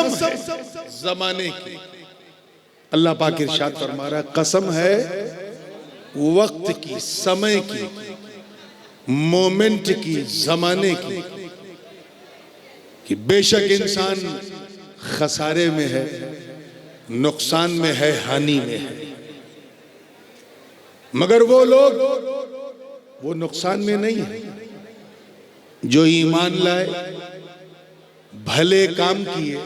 है जमाने की। अल्लाह पाक इरशाद फरमा रहा, कसम है वक्त की, समय की, मोमेंट की, जमाने की, कि बेशक इंसान खसारे में है, नुकसान में है, हानि में है, मगर वो लोग वो नुकसान में नहीं है जो ईमान लाए, भले काम किए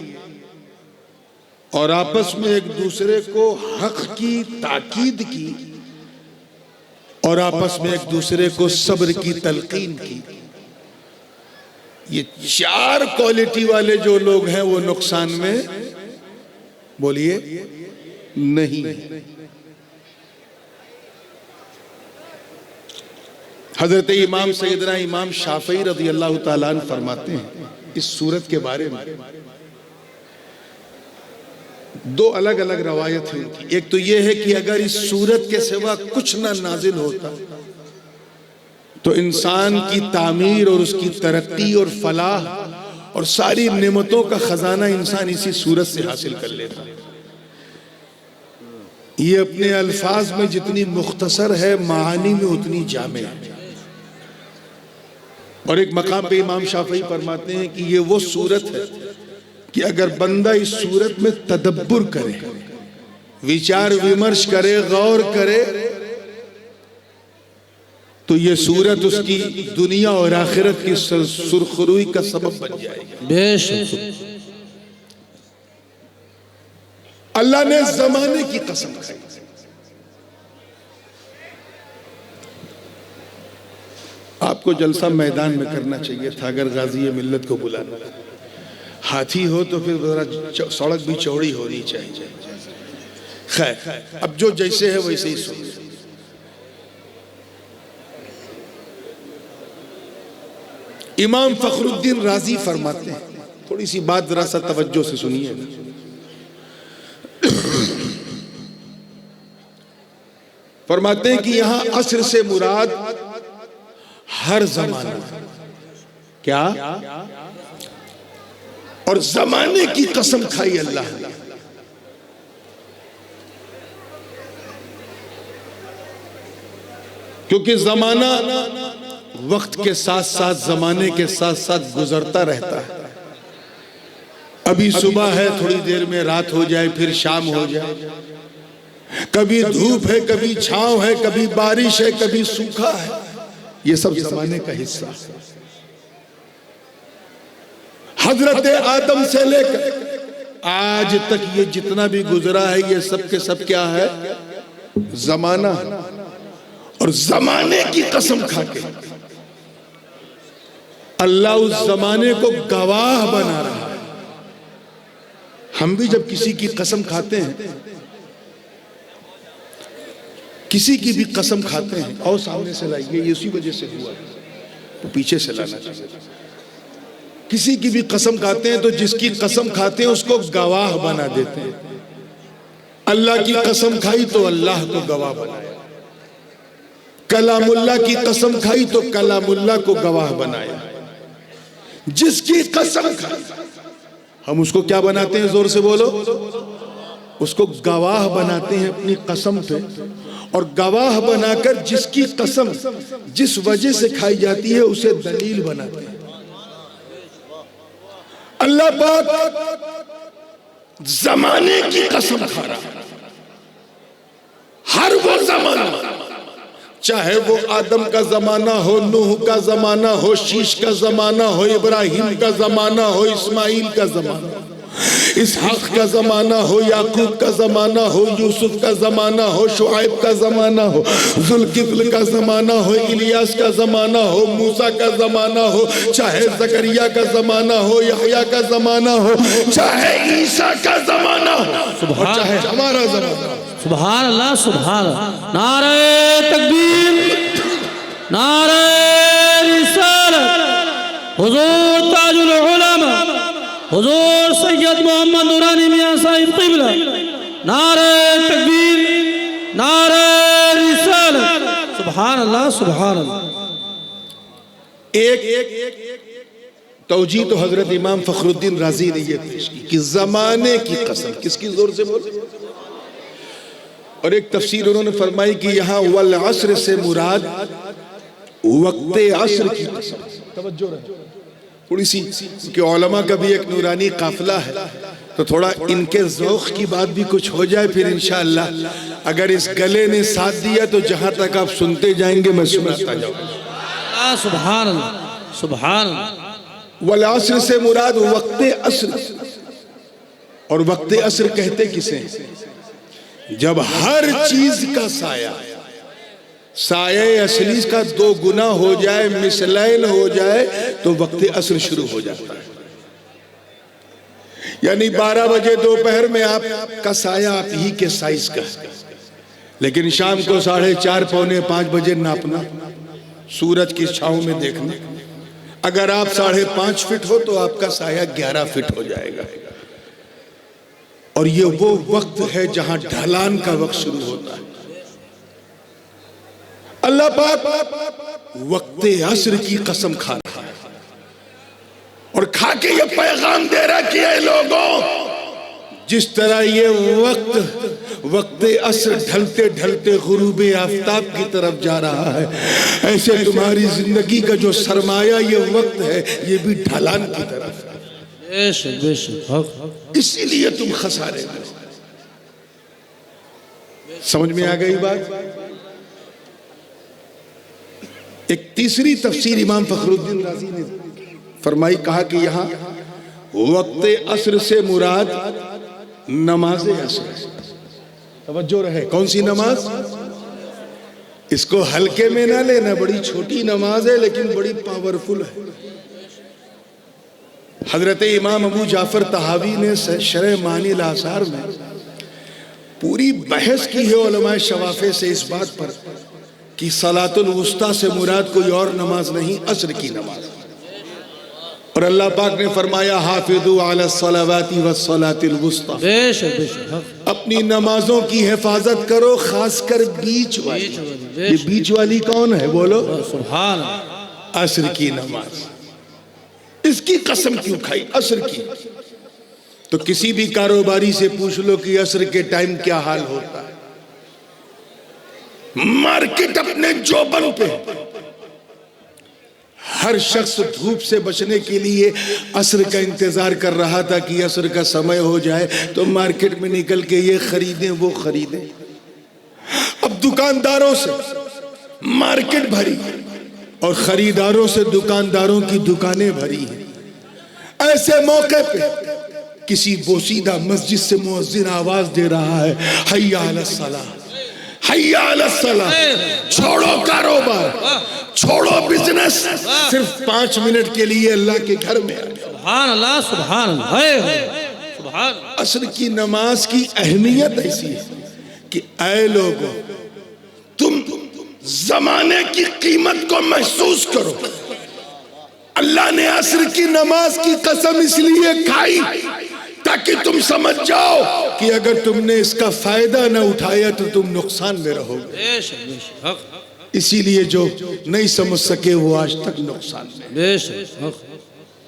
और आपस में एक दूसरे को हक की ताकीद की और आपस में एक दूसरे को सब्र की तलकीन की। ये चार क्वालिटी वाले जो लोग हैं वो नुकसान में, बोलिए, नहीं। हजरत इमाम सैयदना इमाम शाफई रज़ी अल्लाह ताला अन्हु फरमाते हैं इस सूरत के बारे में, दो अलग अलग रवायत है उनकी। एक तो यह है कि अगर इस सूरत के सिवा कुछ ना नाजिल होता तो इंसान की तामीर और उसकी तरक्की और फलाह और सारी नेमतों का खजाना इंसान इसी सूरत से हासिल कर लेता। ये अपने अल्फाज में जितनी मुख्तसर है, मानी में उतनी जामे है। और एक मकाम पे इमाम शाफई फरमाते हैं कि ये वो सूरत है कि अगर बंदा इस सूरत में तदब्बुर करे, विचार विमर्श करे, गौर करे, तो ये सूरत उसकी दुनिया और आखिरत की सुरखरुई का सबब बन जाएगी। बेशक अल्लाह ने जमाने की कसम खाई। आपको जलसा मैदान में करना चाहिए था अगर गाजी मिल्लत को बुलाना। हाथी हो तो फिर जरा सड़क भी चौड़ी होनी चाहिए। खैर, अब जो जैसे है वैसे ही सुन। इमाम फखरुद्दीन राजी फरमाते हैं, थोड़ी सी बात जरा सा तवज्जो से सुनिए। फरमाते हैं कि यहां असर से मुराद हर जमाना, क्या, और जमाने की कसम खाई अल्लाह ने। क्योंकि जमाना वक्त के साथ साथ, जमाने के साथ साथ गुजरता रहता है। अभी सुबह है, थोड़ी देर में रात हो जाए, फिर शाम हो जाए। कभी धूप है, कभी छांव है, कभी बारिश है, कभी सूखा है। ये सब जमाने का हिस्सा। हजरत आदम से लेकर आज तक ये जितना भी गुजरा है, ये सब के सब क्या है, जमाना। और जमाने की कसम खाके अल्लाह उस जमाने को गवाह बना रहा है। हम भी जब किसी की कसम खाते हैं, किसी की भी कसम खाते हैं, और सामने से लाइए, ये उसी वजह से हुआ, तो पीछे से लाना चाहिए। किसी की भी कसम खाते हैं तो जिसकी कसम खाते हैं उसको गवाह बना देते हैं। अल्लाह की कसम खाई तो अल्लाह को गवाह बनाया, कलामुल्लाह की कसम खाई तो कलामुल्लाह को गवाह बनाया। जिसकी कसम खाई हम उसको क्या बनाते हैं, जोर से बोलो, उसको गवाह बनाते हैं अपनी कसम पे। और गवाह बनाकर जिसकी कसम जिस वजह से खाई जाती है उसे दलील बनाते हैं। अल्लाह पाक जमाने की कसम खा रहा है। हर वो जमाना, चाहे वो आदम का जमाना हो, नूह का जमाना हो, शीश का जमाना हो, इब्राहिम का जमाना हो, इस्माइल का जमाना, इसहाक का जमाना हो, याकूब का जमाना हो, यूसुफ का जमाना हो, शुआइब का जमाना हो, जुल्किफ्ल का जमाना हो, इलियास का जमाना हो, मूसा का जमाना हो, चाहे जकरिया का जमाना हो, यहया का जमाना हो, चाहे ईसा का जमाना हो, और चाहे हमारा जमाना। सुभान अल्लाह, सुभान अल्लाह। नारे तकबीर, नारे रिसालत, हुजूर ताजुल उलमा, हुजूर सैयद मोहम्मद नूरानी मियां साहिब क़िबला। नारे तकबीर, नारे रिसालत, सुभान अल्लाह, सुभान अल्लाह। एक तौजी तो हजरत इमाम फखरुद्दीन राजी ने यह पेश की कि जमाने की कसम, किसकी जोर से बोले। और एक तफसीर उन्होंने फरमाई कि यहाँ वल असर से मुराद वक्ते असर की कसम। तवज्जो रहे थोड़ी सी, कि उलमा का भी एक नूरानी काफिला है, तो थोड़ा इनके ज़ौक़ की बात भी कुछ हो जाए, फिर इंशाअल्लाह अगर इस गले ने साथ दिया तो जहाँ तक आप सुनते जाएंगे मैं सुनाता जाऊँगा। सुभान अल्लाह, सुभान अल्लाह। वल असर से मुराद वक्ते असर, और वक्ते असर कहते किसे? जब हर चीज का साया साये असली का 2 गुना हो जाए, मिसलैन हो जाए, तो वक्त असर शुरू हो जाता है। यानी 12 बजे दोपहर में आपका साया आप ही के साइज का, लेकिन शाम को 4:30 पौने 5 बजे नापना, सूरज की छांव में देखना, अगर आप 5.5 फीट हो तो आपका साया 11 फीट हो जाएगा। और ये वो वक्त है जहां ढलान का वक्त शुरू होता है। अल्लाह पाक वक्ते असर की कसम खा रहा है और खा के ये पैगाम दे रहा कि ऐ लोगों, जिस तरह ये वक्ते असर ढलते ढलते गुरूबे आफ्ताब की तरफ जा रहा है, ऐसे तुम्हारी जिंदगी का जो सरमाया ये वक्त है, ये भी ढलान की तरफ है। इसीलिए तुम खसारे में। समझ में आ गई बात? एक तीसरी तफसीर इमाम फखरुद्दीन राजी ने फरमाई, कहा कि यहाँ वक्ते असर से मुराद नमाज असर। तवज्जो रहे, कौन सी नमाज? इसको हल्के में ना लेना, बड़ी छोटी नमाज है लेकिन बड़ी पावरफुल है। हजरत इमाम अबू जाफर तहावी ने शरह मानिल आसार में पूरी बहस की है उलमाए शवाफे से इस बात पर कि सलातुल वुस्ता से मुराद कोई और नमाज नहीं, असर की नमाज। और अल्लाह पाक ने फरमाया हाफिजू अला सलावाति वस्सलातिल वुस्ता, अपनी नमाजों की हिफाजत करो, खासकर बीच वाली। ये बीच वाली कौन है बोलो? सुभान। असर की नमाज। इसकी कसम क्यों खाई असर की? तो किसी भी कारोबारी से पूछ लो कि असर के टाइम क्या हाल होता है। मार्केट अपने जोबन पे, हर शख्स धूप से बचने के लिए असर का इंतजार कर रहा था कि असर का समय हो जाए तो मार्केट में निकल के ये खरीदें वो खरीदें। अब दुकानदारों से मार्केट भरी और खरीदारों से दुकानदारों की दुकानें भरी हैं। ऐसे मौके पे किसी बोसीदा मस्जिद से मुअज्जिन आवाज दे रहा है, हय्या अलस सलाह, हय्या अलस सलाह। छोड़ो कारोबार, छोड़ो बिजनेस, सिर्फ 5 मिनट के लिए अल्लाह के घर में आ जाओ। सुभान अल्लाह, सुभान अल्लाह, सुभान। असर की नमाज की अहमियत ऐसी है कि ऐ लोगों, तुम जमाने की कीमत को महसूस करो। अल्लाह ने असर की नमाज की कसम इसलिए खाई ताकि तुम समझ जाओ कि अगर तुमने इसका फायदा न उठाया तो तुम नुकसान में रहोगे। इसीलिए जो नहीं समझ सके वो आज तक नुकसान में।